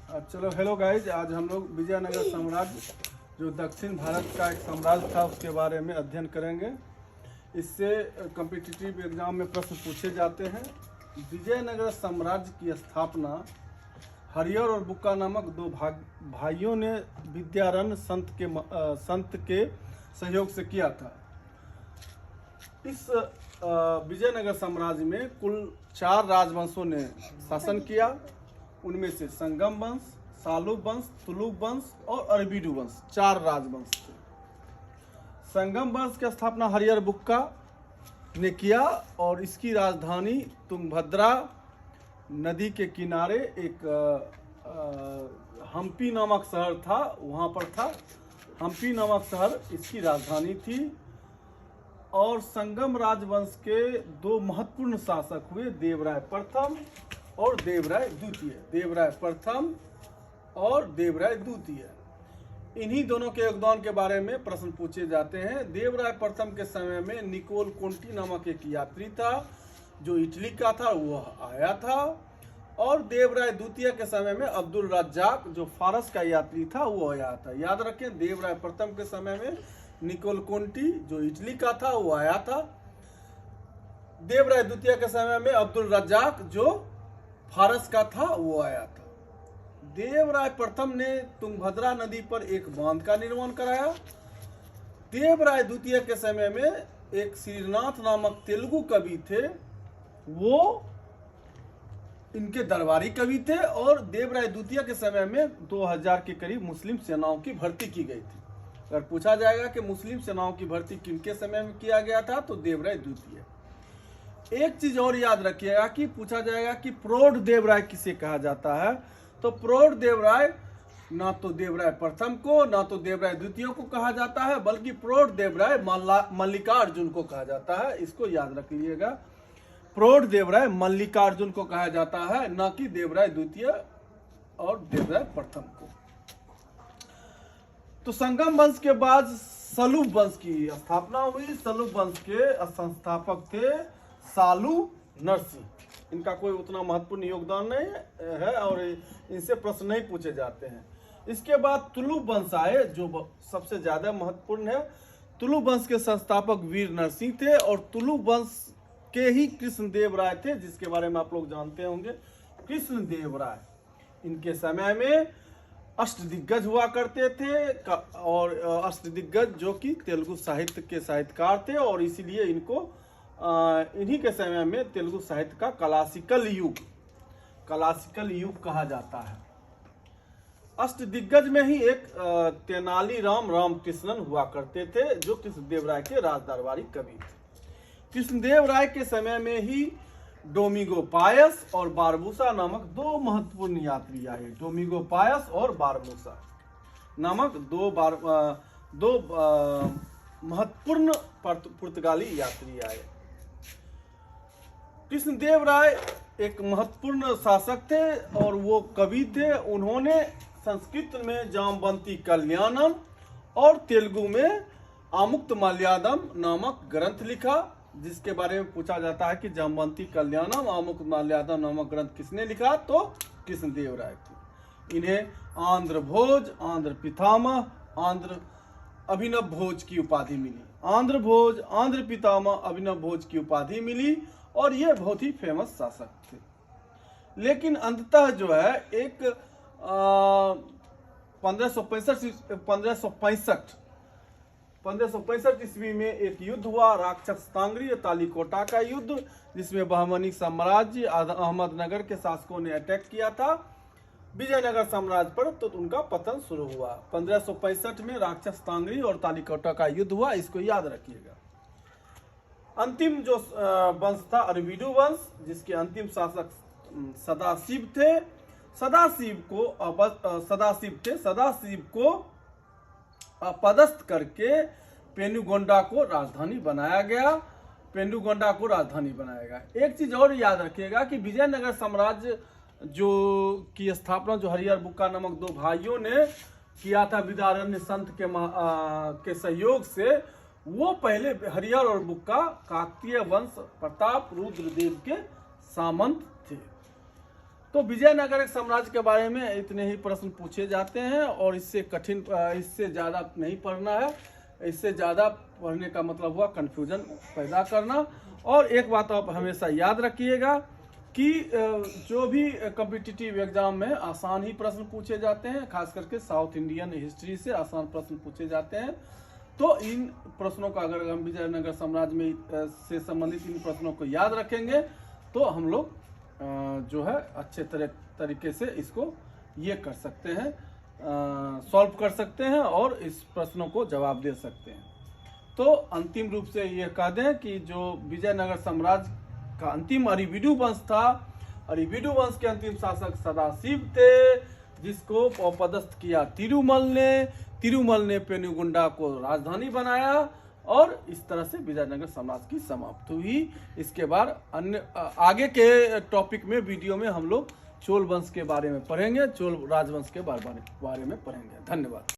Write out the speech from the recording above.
चलो hello guys, आज हम लोग विजयनगर साम्राज्य जो दक्षिण भारत का एक साम्राज्य था उसके बारे में अध्ययन करेंगे। इससे कॉम्पिटिटिव एग्जाम में प्रश्न पूछे जाते हैं। विजयनगर साम्राज्य की स्थापना हरिहर और बुक्का नामक दो भाइयों ने विद्यारण्य संत के सहयोग से किया था। इस विजयनगर साम्राज्य में कुल 4 राजवंशों ने शासन किया। उनमें से संगम वंश, सालुब वंश, तुलुक वंश और अरबीडू वंश 4 राजवंश थे। संगम वंश की स्थापना हरिहर बुक्का ने किया और इसकी राजधानी तुंगभद्रा नदी के किनारे एक हम्पी नामक शहर था, वहाँ पर था। हम्पी नामक शहर इसकी राजधानी थी। और संगम राजवंश के 2 महत्वपूर्ण शासक हुए देवराय प्रथम और देवराय द्वितीय। देवराय प्रथम और देवराय द्वितीय, इन्हीं दोनों के योगदान के बारे में प्रश्न पूछे जाते हैं। देवराय प्रथम के समय में निकोल कोंटी नामक एक यात्री था जो इटली का था, वह आया था। और देवराय द्वितीय के समय में अब्दुल रज्जाक जो फारस का यात्री था वो आया था। याद रखें, देवराय प्रथम के समय में निकोल कोंटी जो इटली का था वो आया था। देवराय द्वितीय के समय में अब्दुल रज्जाक जो फारस का था वो आया था। देवराय प्रथम ने तुंगभद्रा नदी पर एक बांध का निर्माण कराया। देवराय द्वितीय के समय में एक श्रीनाथ नामक तेलुगु कवि थे, वो इनके दरबारी कवि थे। और देवराय द्वितीय के समय में 2000 के करीब मुस्लिम सेनाओं की भर्ती की गई थी। अगर पूछा जाएगा कि मुस्लिम सेनाओं की भर्ती किनके समय में किया गया था तो देवराय द्वितीय। एक चीज और याद रखिएगा कि पूछा जाएगा कि प्रौढ़ देवराय किसे कहा जाता है, तो प्रौढ़ देवराय ना तो देवराय प्रथम को ना तो देवराय द्वितीय को कहा जाता है, बल्कि प्रौढ़ देवराय मल्लिकार्जुन को कहा जाता है। इसको याद रख लीजिएगा, प्रौढ़ देवराय मल्लिकार्जुन को कहा जाता है, न कि देवराय द्वितीय और देवराय प्रथम को। तो संगम वंश के बाद सलुब वंश की स्थापना हुई। सलुब वंश के संस्थापक थे सालू नरसिंह। इनका कोई उतना महत्वपूर्ण योगदान नहीं है और इनसे प्रश्न नहीं पूछे जाते हैं। इसके बाद तुलुक वंश आए जो सबसे ज्यादा महत्वपूर्ण है। तुलुक वंश के संस्थापक वीर नरसिंह थे और तुलुक वंश के ही कृष्णदेव राय थे, जिसके बारे में आप लोग जानते होंगे। कृष्णदेव राय, इनके समय में अष्टदिग्गज हुआ करते थे और अष्टदिग्गज जो कि तेलुगु साहित्य के साहित्यकार थे और इसीलिए इनको इन्हीं के समय में तेलुगु साहित्य का क्लासिकल युग कहा जाता है। अष्टदिग्गज में ही एक तेनालीराम रामकृष्णन हुआ करते थे जो कृष्णदेव राय के राजदरबारी कवि थे। कृष्णदेव राय के समय में ही डोमिगो पायस और बारबूसा नामक 2 महत्वपूर्ण यात्री आए। डोमिगो पायस और बारबूसा नामक दो महत्वपूर्ण पुर्तगाली यात्री आए। कृष्णदेव राय एक महत्वपूर्ण शासक थे और वो कवि थे। उन्होंने संस्कृत में जामवंती कल्याणम और तेलुगु में आमुक्त मलयालम नामक ग्रंथ लिखा, जिसके बारे में पूछा जाता है कि जामवंती कल्याणम आमुक्त मलयालम नामक ग्रंथ किसने लिखा, तो कृष्णदेव राय थे। इन्हें आंध्र भोज, आंध्र पितामह, आंध्र अभिनव भोज की उपाधि मिली। आंध्र भोज, आंध्र पितामह, अभिनव भोज की उपाधि मिली और ये बहुत ही फेमस शासक थे। लेकिन अंततः जो है एक 1565 ईस्वी में एक युद्ध हुआ, राक्षस तांगरी तालीकोटा का युद्ध, जिसमें बहमनी साम्राज्य अहमदनगर के शासकों ने अटैक किया था विजयनगर साम्राज्य पर, तो उनका पतन शुरू हुआ। 1565 में राक्षस तांगरी और तालीकोटा का युद्ध हुआ, इसको याद रखिएगा। अंतिम जो वंश था अरबीडू वंश, जिसके अंतिम शासक सदाशिव थे। सदाशिव को अपदस्थ करके पेनुगोंडा को राजधानी बनाया गया। एक चीज और याद रखिएगा कि विजयनगर साम्राज्य जो की स्थापना जो हरिहर बुक्का नामक 2 भाइयों ने किया था विद्यारण्य संत के सहयोग से, वो पहले हरिहर और बुक्का काकतीय वंश प्रताप रुद्रदेव के सामंत थे। तो विजयनगर साम्राज्य के बारे में इतने ही प्रश्न पूछे जाते हैं और इससे कठिन, इससे ज़्यादा नहीं पढ़ना है। इससे ज़्यादा पढ़ने का मतलब हुआ कन्फ्यूजन पैदा करना। और एक बात आप हमेशा याद रखिएगा कि जो भी कॉम्पिटिटिव एग्जाम में आसान ही प्रश्न पूछे जाते हैं, खास करके साउथ इंडियन हिस्ट्री से आसान प्रश्न पूछे जाते हैं। तो इन प्रश्नों का अगर हम विजयनगर साम्राज्य में से संबंधित इन प्रश्नों को याद रखेंगे तो हम लोग जो है अच्छे तरीके से इसको ये कर सकते हैं, सॉल्व कर सकते हैं और इस प्रश्नों को जवाब दे सकते हैं। तो अंतिम रूप से ये कह दें कि जो विजयनगर साम्राज्य का अंतिम अरिविडु वंश था, अरिविडु वंश के अंतिम शासक सदाशिव थे, जिसको पदस्थ किया तिरुमल ने पेनुगुंडा को राजधानी बनाया और इस तरह से विजयनगर साम्राज्य की समाप्ति हुई। इसके बाद अन्य आगे के टॉपिक में वीडियो में हम लोग चोल वंश के बारे में पढ़ेंगे, चोल राजवंश के बारे में पढ़ेंगे। धन्यवाद।